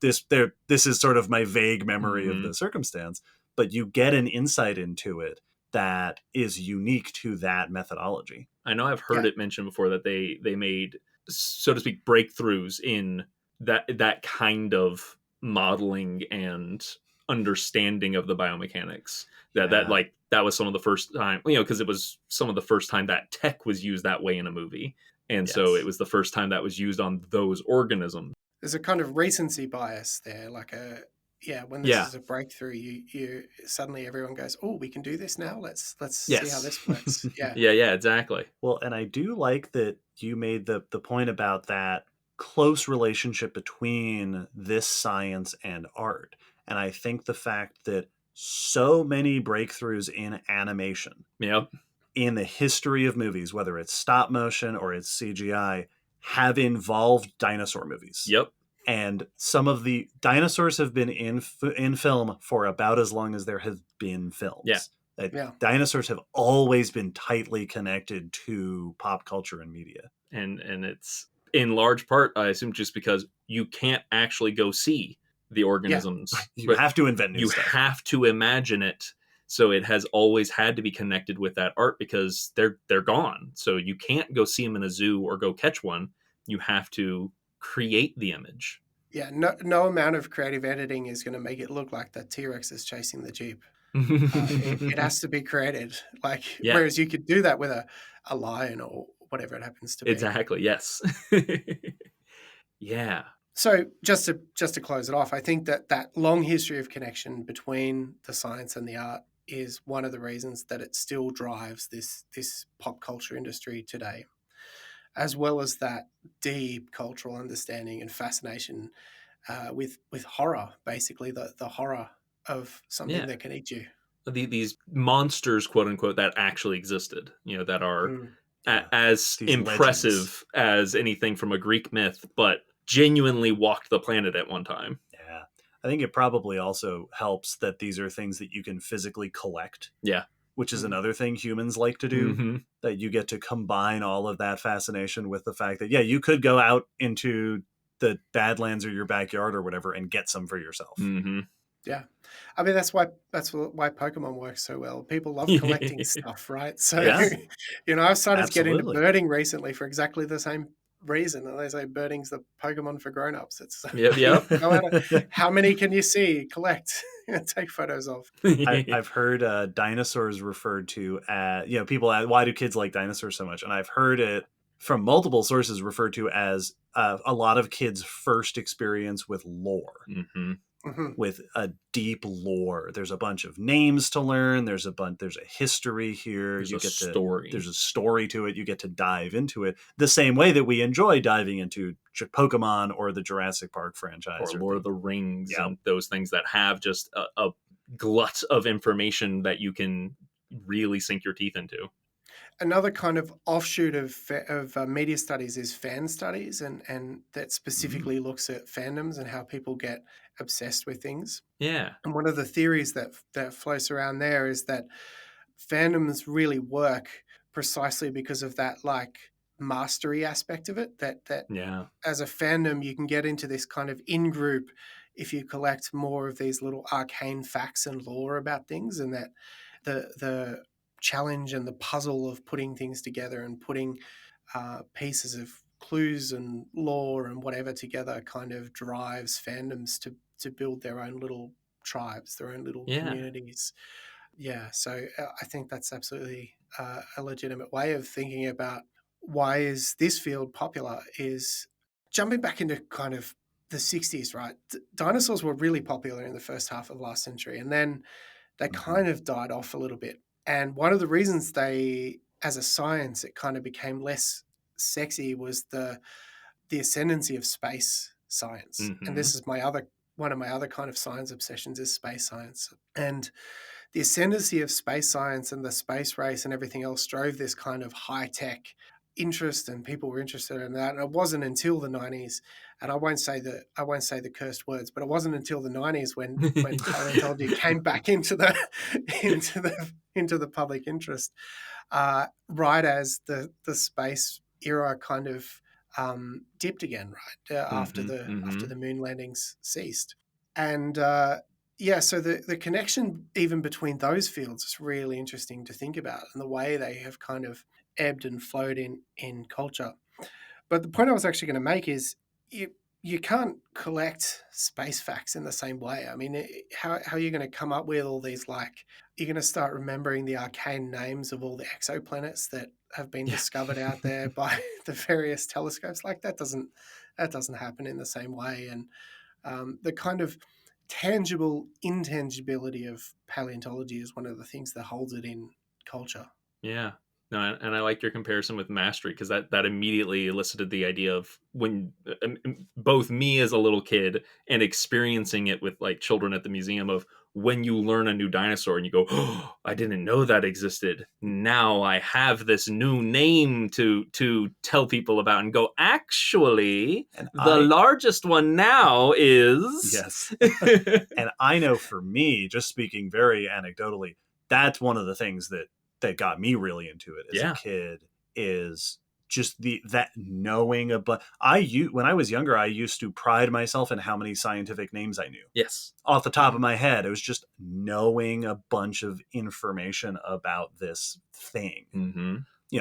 is sort of my vague memory of the circumstance, but you get an insight into it that is unique to that methodology. I know I've heard it mentioned before that they made, so to speak, breakthroughs in that kind of modeling and understanding of the biomechanics. That was some of the first time, because it was some of the first time that tech was used that way in a movie. And so it was the first time that was used on those organisms. There's a kind of recency bias there, when this is a breakthrough, you suddenly everyone goes, oh, we can do this now. Let's see how this works. Yeah, exactly. Well, and I do like that you made the point about that close relationship between this science and art. And I think the fact that so many breakthroughs in animation in the history of movies, whether it's stop motion or it's CGI, have involved dinosaur movies. Yep. And some of the dinosaurs have been in film for about as long as there have been films. Dinosaurs have always been tightly connected to pop culture and media. And it's in large part, I assume, just because you can't actually go see the organisms. You have to invent new stuff. You have to imagine it. So it has always had to be connected with that art, because they're gone. So you can't go see them in a zoo or go catch one. You have to create the image. Yeah, no amount of creative editing is going to make it look like that T-Rex is chasing the Jeep. It has to be created. Whereas you could do that with a lion or whatever it happens to be. Exactly, yes. Yeah. So just to close it off, I think that long history of connection between the science and the art is one of the reasons that it still drives this pop culture industry today, as well as that deep cultural understanding and fascination with horror, basically the horror of something that can eat you. These monsters, quote unquote, that actually existed, that are as impressive as anything from a Greek myth, but genuinely walked the planet at one time. Yeah. I think it probably also helps that these are things that you can physically collect. Yeah. Which is Mhm. another thing humans like to do, Mhm. that you get to combine all of that fascination with the fact that, yeah, you could go out into the Badlands or your backyard or whatever and get some for yourself. Mhm. Yeah, I mean why Pokemon works so well. People love collecting stuff, right? So Yeah. I've started to get into Absolutely. birding recently for exactly the same reason. And they say birding's the Pokemon for grown-ups. It's Yep. go out. How many can you see? Collect and take photos of. I've heard dinosaurs referred to as, people ask, why do kids like dinosaurs so much? And I've heard it from multiple sources referred to as a lot of kids' first experience with lore. Mhm. Mhm. With a deep lore. There's a bunch of names to learn. There's a history here. There's a There's a story to it. You get to dive into it the same way that we enjoy diving into Pokemon or the Jurassic Park franchise or Lord of the Rings Yeah. and those things that have just a glut of information that you can really sink your teeth into. Another kind of offshoot of media studies is fan studies, and that specifically looks at fandoms and how people get obsessed with things. Yeah. And one of the theories that floats around there is that fandoms really work precisely because of that like mastery aspect of it. That Yeah. as a fandom, you can get into this kind of in group if you collect more of these little arcane facts and lore about things, and that the challenge and the puzzle of putting things together and putting pieces of clues and lore and whatever together kind of drives fandoms to build their own little tribes, their own little Yeah. communities. Yeah, so I think that's absolutely a legitimate way of thinking about why is this field popular. Is jumping back into kind of the 60s, right? Dinosaurs were really popular in the first half of last century, and then they kind of died off a little bit. And one of the reasons as a science, it kind of became less sexy was the ascendancy of space science. And Mhm. this is one of my other kind of science obsessions is space science. And the ascendancy of space science and the space race and everything else drove this kind of high-tech interest, and people were interested in that. And it wasn't until the 90s, and I won't say the cursed words, but it wasn't until the 90s when paleontology came back into the into the public interest, right as the space era kind of dipped again, right after the moon landings ceased. And so the connection even between those fields is really interesting to think about, and the way they have kind of ebbed and flowed in culture. But the point I was actually going to make is you can't collect space facts in the same way. I mean, how are you going to come up with all these, like, you're going to start remembering the arcane names of all the exoplanets that have been discovered out there by the various telescopes? Like that doesn't happen in the same way. And the kind of tangible intangibility of paleontology is one of the things that holds it in culture. Yeah. No, and I like your comparison with mastery, because that immediately elicited the idea of when both me as a little kid and experiencing it with like children at the museum, of when you learn a new dinosaur and you go, oh, I didn't know that existed. Now I have this new name to tell people about, and go, actually, And the largest one now is... Yes. And I know for me, just speaking very anecdotally, that's one of the things that got me really into it as a kid, is just that knowing about. When I was younger, I used to pride myself in how many scientific names I knew. Yes. Off the top of my head, it was just knowing a bunch of information about this thing. Mm-hmm.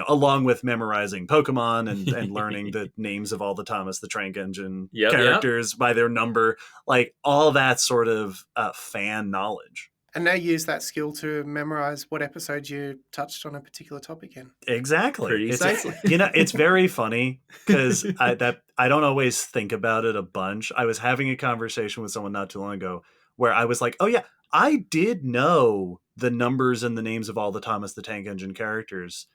Along with memorizing Pokemon and learning the names of all the Thomas the Tank Engine characters by their number, like all that sort of fan knowledge. And they use that skill to memorize what episode you touched on a particular topic in. Exactly. Precisely. It's very funny because I don't always think about it a bunch. I was having a conversation with someone not too long ago where I was like, oh yeah, I did know the numbers and the names of all the Thomas the Tank Engine characters.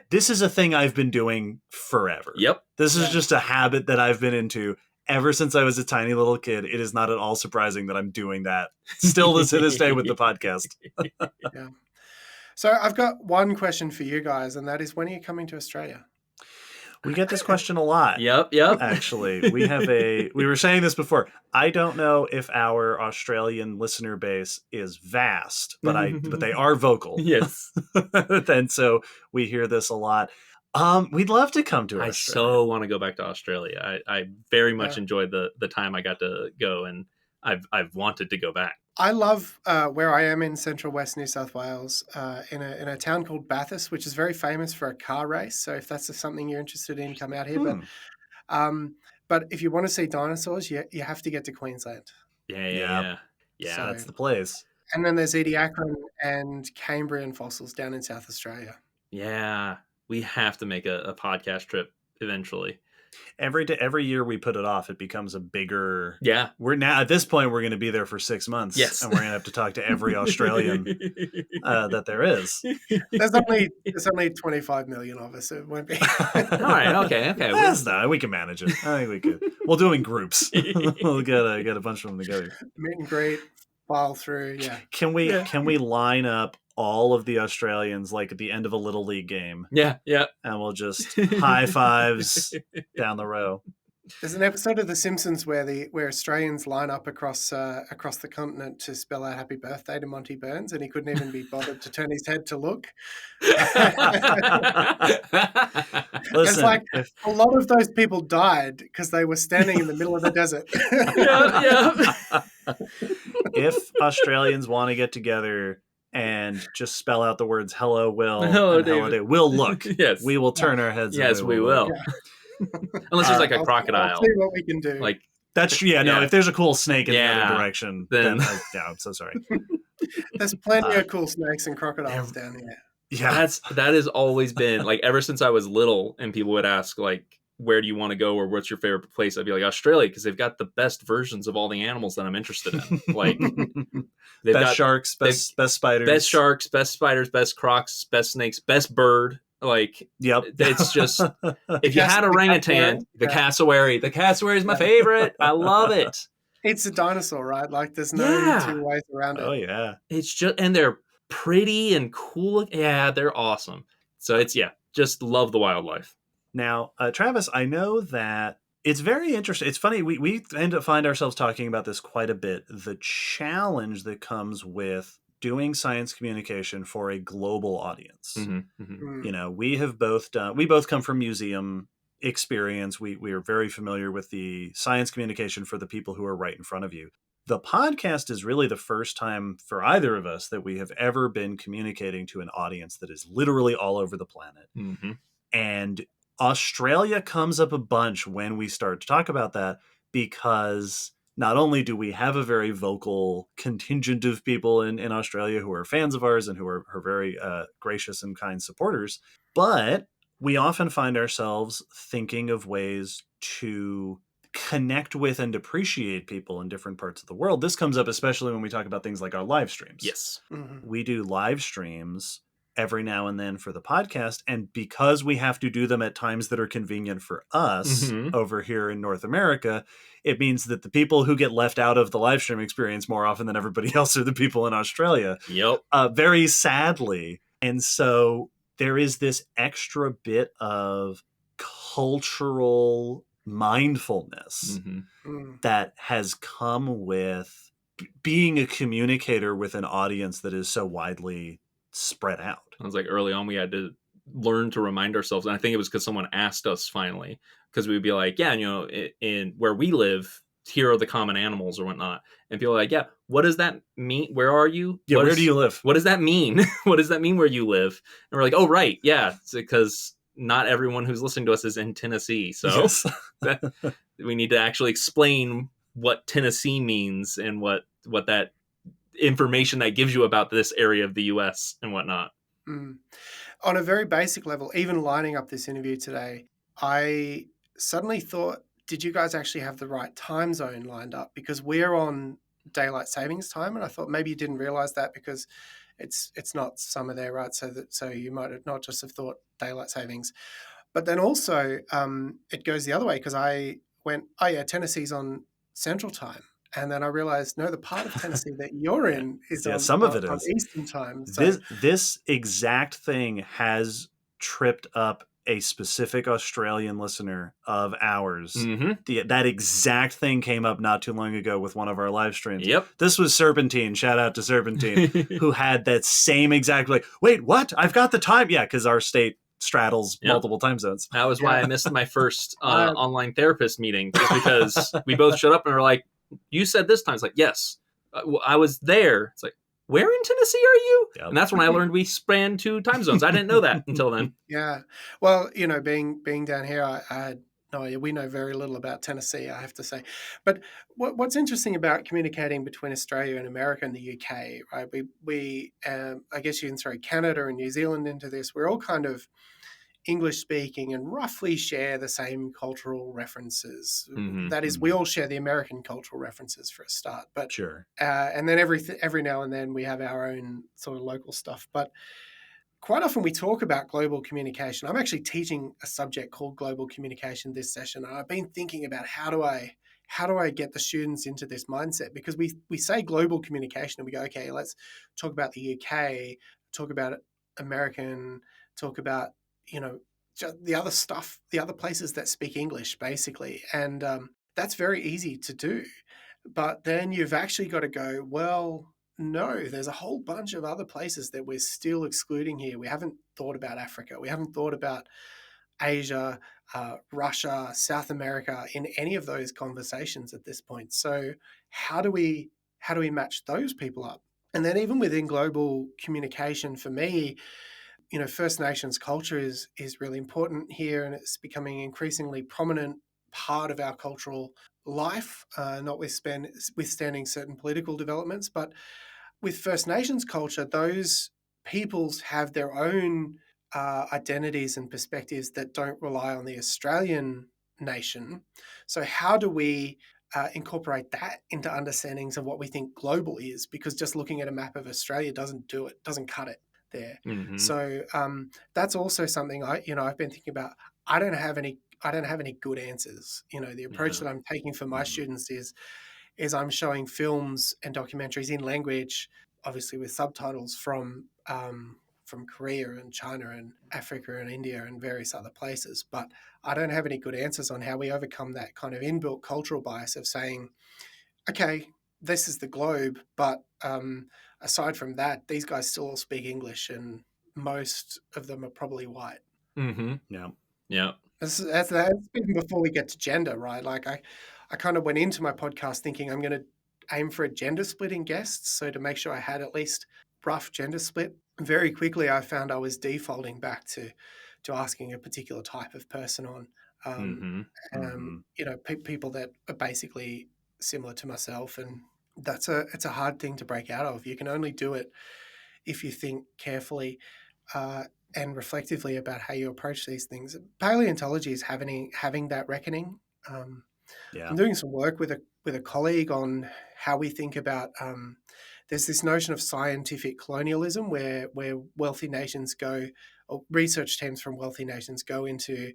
This is a thing I've been doing forever. Yep. This is just a habit that I've been into ever since I was a tiny little kid. It is not at all surprising that I'm doing that still to this day with the podcast. Yeah. So I've got one question for you guys, and that is, when are you coming to Australia? We get this question a lot. Yep. Actually, we were saying this before. I don't know if our Australian listener base is vast, but they are vocal. Yes. And so we hear this a lot. We'd love to come to I Australia. so want to go back to Australia. I very much enjoyed the time I got to go, and I've wanted to go back. I love where I am in central west New South Wales, in a town called Bathurst, which is very famous for a car race. So if that's something you're interested in, come out here. But if you want to see dinosaurs, you have to get to Queensland. Yeah. So that's the place. And then there's Ediacaran and Cambrian fossils down in South Australia. Yeah, we have to make a podcast trip eventually. Every year we put it off, it becomes a bigger. Yeah, we're now at this point we're going to be there for 6 months. Yes, and we're going to have to talk to every Australian that there is. There's only 25 million of us. So it won't be. All right. Okay. That's not. We can manage it. I think we could. We'll do it in groups. We'll get a bunch of them together. Meet and greet, file through. Yeah. Can we line up all of the Australians like at the end of a little league game? Yeah. And we'll just high fives down the row. There's an episode of The Simpsons where Australians line up across the continent to spell out happy birthday to Monty Burns, and he couldn't even be bothered to turn his head to look. Listen, it's like a lot of those people died because they were standing in the middle of the desert. If Australians want to get together and just spell out the words "Hello, Will," Hello, and "Hello, Dave," we'll look. Yes, we will turn our heads. Yes, we will. Yeah. Unless there's like a crocodile. I'll see what we can do. Like that's true. Yeah, no. If there's a cool snake in the other direction, then I'm so sorry. There's plenty of cool snakes and crocodiles down here. Yeah, that has always been like ever since I was little, and people would ask like, "Where do you want to go?" or "What's your favorite place?" I'd be like, Australia, because they've got the best versions of all the animals that I'm interested in. Like best sharks, best spiders, best sharks, best spiders, best crocs, best snakes, best bird. Like, yep. It's just if you had orangutan, the cassowary is my favorite. I love it. It's a dinosaur, right? Like there's no two ways around it. Oh yeah. It's just, and they're pretty and cool. Yeah, they're awesome. So just love the wildlife. Now, Travis, I know that it's very interesting. It's funny. We end up find ourselves talking about this quite a bit. The challenge that comes with doing science communication for a global audience. You know, we both come from museum experience. We are very familiar with the science communication for the people who are right in front of you. The podcast is really the first time for either of us that we have ever been communicating to an audience that is literally all over the planet. And Australia comes up a bunch when we start to talk about that, because not only do we have a very vocal contingent of people in Australia who are fans of ours and who are very gracious and kind supporters, but we often find ourselves thinking of ways to connect with and appreciate people in different parts of the world. This comes up especially when we talk about things like our live streams. Yes. We do live streams every now and then for the podcast, and because we have to do them at times that are convenient for us over here in North America, it means that the people who get left out of the live stream experience more often than everybody else are the people in Australia. Yep. Very sadly. And so there is this extra bit of cultural mindfulness that has come with being a communicator with an audience that is so widely spread out. I was like, early on we had to learn to remind ourselves, and I think it was because someone asked us finally, because we'd be like, yeah, you know, in where we live, here are the common animals or whatnot, and people are like, yeah, what does that mean? Where are you? Yeah, where do you live? What does that mean? What does that mean where you live? And we're like, oh right, yeah, it's because not everyone who's listening to us is in Tennessee, so we need to actually explain what Tennessee means and what that information that gives you about this area of the US and whatnot. On a very basic level, even lining up this interview today, I suddenly thought, did you guys actually have the right time zone lined up? Because we're on daylight savings time, and I thought maybe you didn't realize that because it's not summer there, right? So you might have not just have thought daylight savings. But then also it goes the other way, because I went, oh yeah, Tennessee's on Central Time. And then I realized, no, the part of Tennessee that you're in is on Eastern Time. So. This exact thing has tripped up a specific Australian listener of ours. Mm-hmm. That exact thing came up not too long ago with one of our live streams. Yep. This was Serpentine. Shout out to Serpentine, who had that same exact, like, wait, what? I've got the time. Yeah, because our state straddles multiple time zones. That was why I missed my first Right. online therapist meeting, just because we both showed up and were like, you said this time. It's like, yes, I was there. It's like, where in Tennessee are you? Yep. And that's when I learned we span 2 time zones. I didn't know that until then. Yeah. Well, you know, being down here, I had no idea. We know very little about Tennessee, I have to say. But what's interesting about communicating between Australia and America and the UK, right? We I guess you can throw Canada and New Zealand into this. We're all kind of English speaking and roughly share the same cultural references. Mhm, That is, we all share the American cultural references for a start. But Sure. and then every now and then we have our own sort of local stuff. But quite often we talk about global communication. I'm actually teaching a subject called global communication this session. And I've been thinking about how do I get the students into this mindset? Because we say global communication and we go, okay, let's talk about the UK, talk about American, talk about, you know, just the other stuff, the other places that speak English, basically. And that's very easy to do. But then you've actually got to go, well, no, there's a whole bunch of other places that we're still excluding here. We haven't thought about Africa. We haven't thought about Asia, Russia, South America in any of those conversations at this point. So how do we match those people up? And then even within global communication, for me, you know, First Nations culture is really important here, and it's becoming an increasingly prominent part of our cultural life, notwithstanding certain political developments. But with First Nations culture, those peoples have their own identities and perspectives that don't rely on the Australian nation. So how do we incorporate that into understandings of what we think global is? Because just looking at a map of Australia doesn't do it, doesn't cut it there. Mhm. So that's also something I've been thinking about. I don't have any good answers. You know, the approach that I'm taking for my students is I'm showing films and documentaries in language, obviously with subtitles from Korea and China and Africa and India and various other places. But I don't have any good answers on how we overcome that kind of inbuilt cultural bias of saying, okay, this is the globe, but aside from that, these guys still all speak English, and most of them are probably white. Mm-hmm. Yeah. Yeah. That's even before we get to gender, right? Like I kind of went into my podcast thinking I'm going to aim for a gender split in guests, so to make sure I had at least rough gender split. Very quickly, I found I was defaulting back to asking a particular type of person on, you know, people that are basically similar to myself, and it's a hard thing to break out of. You can only do it if you think carefully and reflectively about how you approach these things. Paleontology is having that reckoning. I'm doing some work with a colleague on how we think about. There's this notion of scientific colonialism where wealthy nations go, or research teams from wealthy nations go into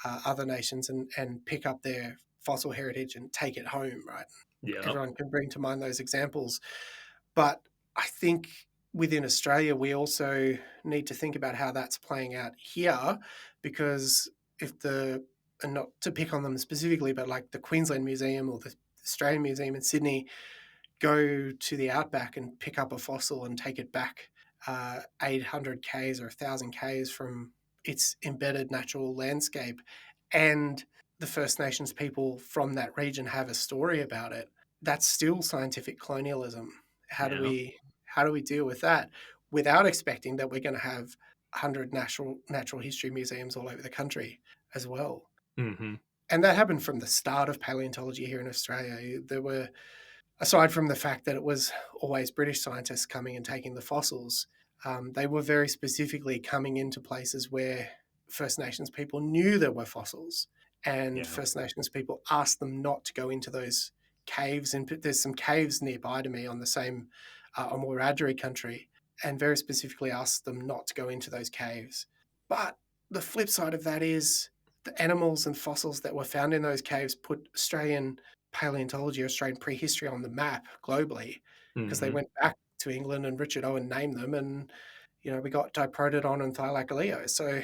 other nations and pick up their fossil heritage and take it home, right? Yeah. Everyone can bring to mind those examples. But I think within Australia, we also need to think about how that's playing out here, because and not to pick on them specifically, but like the Queensland Museum or the Australian Museum in Sydney go to the outback and pick up a fossil and take it back 800 Ks or 1,000 Ks from its embedded natural landscape, and the First Nations people from that region have a story about it, that's still scientific colonialism. How do we deal with that without expecting that we're going to have 100 natural history museums all over the country as well? Mm-hmm. And that happened from the start of paleontology here in Australia. There were, aside from the fact that it was always British scientists coming and taking the fossils, they were very specifically coming into places where First Nations people knew there were fossils, and First Nations people asked them not to go into those caves. And there's some caves nearby to me on the same on Wiradjuri country, and very specifically asked them not to go into those caves. But the flip side of that is the animals and fossils that were found in those caves put Australian paleontology, Australian prehistory on the map globally, because they went back to England and Richard Owen named them, and you know, we got Diprotodon and Thylacoleo. So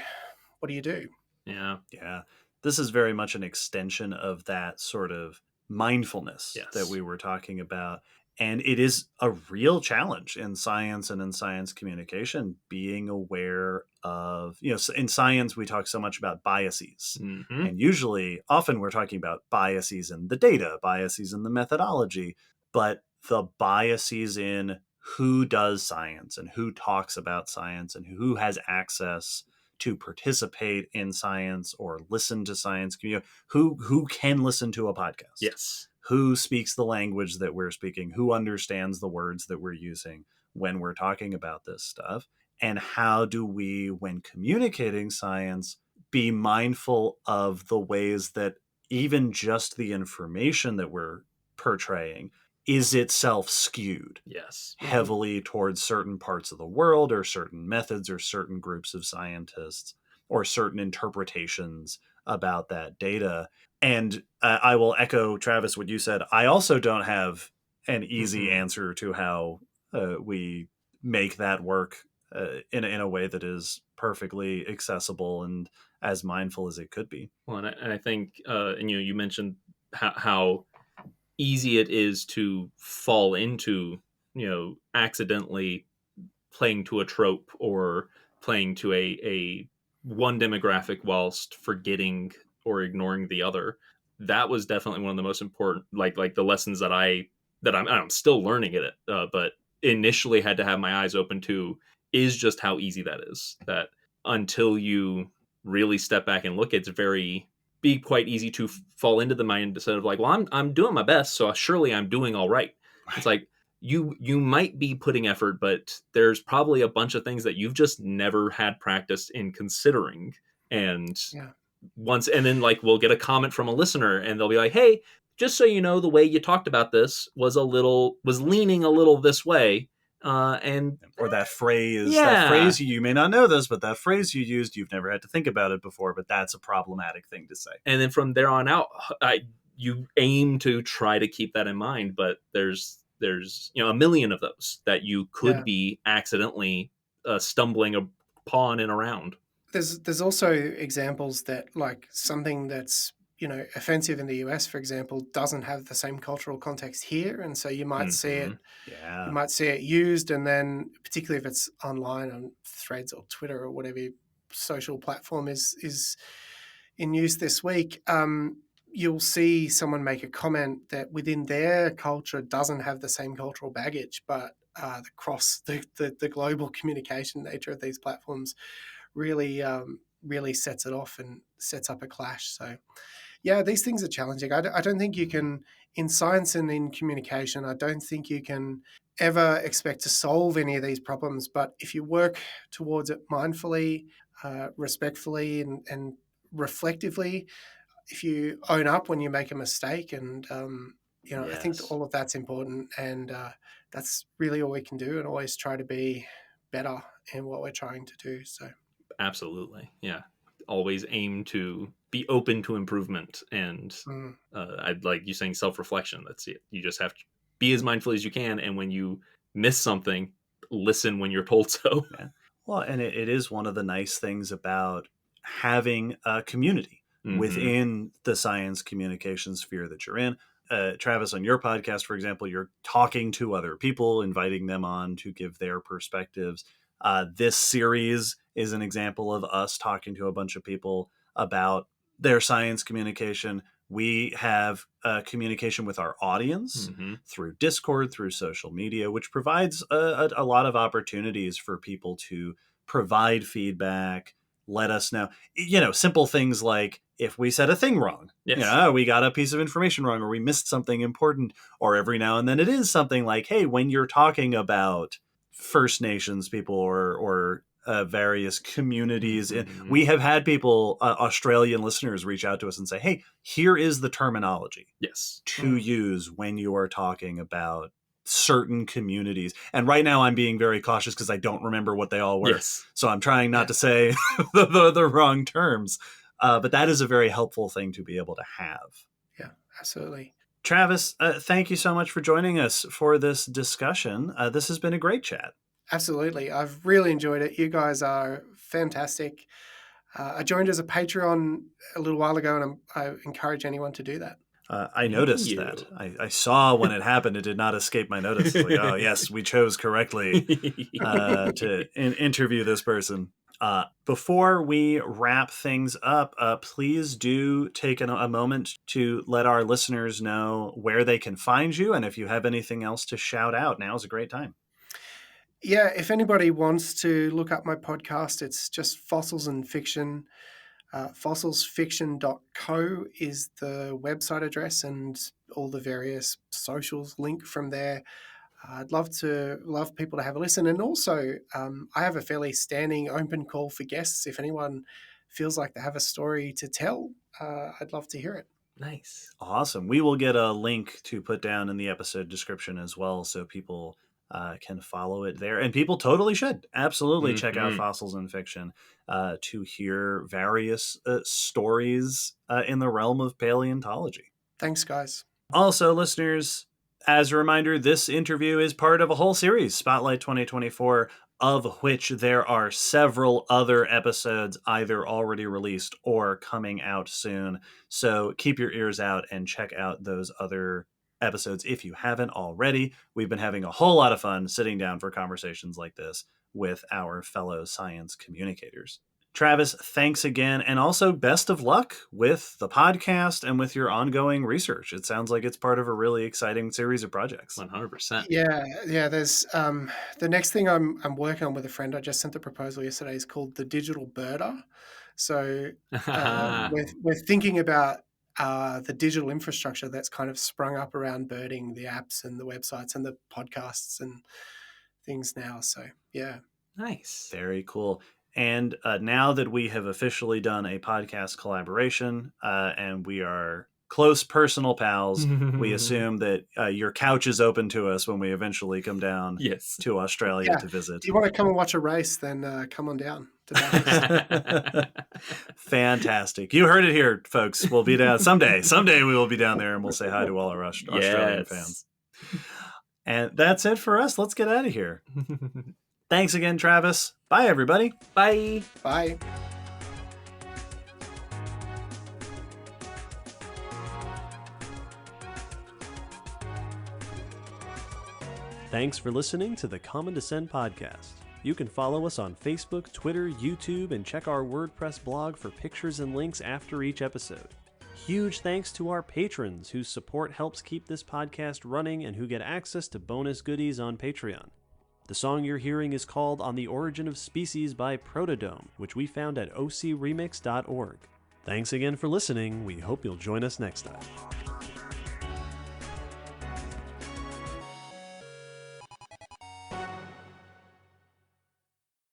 what do you do? Yeah. Yeah. This is very much an extension of that sort of mindfulness that Yes. we were talking about. And it is a real challenge in science and in science communication, being aware of, in science, we talk so much about biases. Mm-hmm. And usually, often we're talking about biases in the data, biases in the methodology, but the biases in who does science and who talks about science and who has access to participate in science or listen to science, who can listen to a podcast, Yes. who speaks the language that we're speaking, who understands the words that we're using when we're talking about this stuff, and how do we, when communicating science, be mindful of the ways that even just the information that we're portraying is itself skewed Yes. heavily towards certain parts of the world or certain methods or certain groups of scientists or certain interpretations about that data. And I will echo, Travis, what you said. I also don't have an easy answer to how we make that work in a way that is perfectly accessible and as mindful as it could be. Well, and I think, and you mentioned how easy it is to fall into, accidentally playing to a trope or playing to a one demographic whilst forgetting or ignoring the other. That was definitely one of the most important, like the lessons that I'm still learning it, but initially had to have my eyes open to, is just how easy that is. That until you really step back and look, it's be quite easy to fall into the mindset of like, well, I'm doing my best, so surely I'm doing all right. It's like, you might be putting effort, but there's probably a bunch of things that you've just never had practice in considering. And then like we'll get a comment from a listener and they'll be like, hey, just so you know, the way you talked about this was leaning a little this way. Or that phrase, you may not know this, but that phrase you used, you've never had to think about it before, but that's a problematic thing to say. And then from there on out, you aim to try to keep that in mind, but there's a million of those that you could be accidentally stumbling upon and around. There's also examples that, like, something that's offensive in the US, for example, doesn't have the same cultural context here, and so you might see it. Yeah. You might see it used, and then particularly if it's online on Threads or Twitter or whatever social platform is in use this week, you'll see someone make a comment that within their culture doesn't have the same cultural baggage, but the global communication nature of these platforms really sets it off and sets up a clash. So yeah, these things are challenging. I don't think you can, in science and in communication, I don't think you can ever expect to solve any of these problems. But if you work towards it mindfully, respectfully, and reflectively, if you own up when you make a mistake, and I think all of that's important, and that's really all we can do, and always try to be better in what we're trying to do. So absolutely, yeah. Always aim to be open to improvement, and I'd like you saying self-reflection. That's it. You just have to be as mindful as you can, and when you miss something, listen when you're told so. Yeah. Well, and it is one of the nice things about having a community within the science communication sphere that you're in. Travis, on your podcast, for example, you're talking to other people, inviting them on to give their perspectives. This series is an example of us talking to a bunch of people about their science communication. We have communication with our audience through Discord, through social media, which provides a lot of opportunities for people to provide feedback, let us know, simple things like if we said a thing wrong, we got a piece of information wrong, or we missed something important, or every now and then it is something like, hey, when you're talking about First Nations people or various communities, we have had people, Australian listeners, reach out to us and say, hey, here is the terminology to use when you are talking about certain communities. And right now I'm being very cautious because I don't remember what they all were. So I'm trying not to say the wrong terms. But that is a very helpful thing to be able to have. Yeah, absolutely. Travis, thank you so much for joining us for this discussion. This has been a great chat. Absolutely. I've really enjoyed it. You guys are fantastic. I joined as a Patreon a little while ago, and I encourage anyone to do that. I noticed that. I saw when it happened. It did not escape my notice. It's like, oh, yes, we chose correctly to interview this person. Before we wrap things up, please do take a moment to let our listeners know where they can find you. And if you have anything else to shout out, now is a great time. Yeah, if anybody wants to look up my podcast, it's just Fossils and Fiction. Fossilsfiction.co is the website address, and all the various socials link from there. I'd love people to have a listen. And also, I have a fairly standing open call for guests. If anyone feels like they have a story to tell, I'd love to hear it. Nice. Awesome. We will get a link to put down in the episode description as well, so people can follow it there. And people totally should absolutely check out Fossils and Fiction to hear various stories in the realm of paleontology. Thanks, guys. Also, listeners, as a reminder, this interview is part of a whole series, Spotlight 2024, of which there are several other episodes either already released or coming out soon. So keep your ears out and check out those other episodes if you haven't already. We've been having a whole lot of fun sitting down for conversations like this with our fellow science communicators. Travis, thanks again, and also best of luck with the podcast and with your ongoing research. It sounds like it's part of a really exciting series of projects. 100%. Yeah. There's the next thing I'm working on with a friend. I just sent the proposal yesterday. Is called the Digital Birder. So we're thinking about the digital infrastructure that's kind of sprung up around birding, the apps and the websites and the podcasts and things now. So, yeah. Nice. Very cool. And now that we have officially done a podcast collaboration and we are close personal pals, we assume that your couch is open to us when we eventually come down to Australia to visit. If you want to come and watch a race, then come on down. Fantastic. You heard it here, folks. We'll be down someday. Someday we will be down there and we'll say hi to all our Australian fans. And that's it for us. Let's get out of here. Thanks again, Travis. Bye, everybody. Bye. Bye. Thanks for listening to the Common Descent podcast. You can follow us on Facebook, Twitter, YouTube, and check our WordPress blog for pictures and links after each episode. Huge thanks to our patrons whose support helps keep this podcast running and who get access to bonus goodies on Patreon. The song you're hearing is called On the Origin of Species by Protodome, which we found at ocremix.org. Thanks again for listening. We hope you'll join us next time.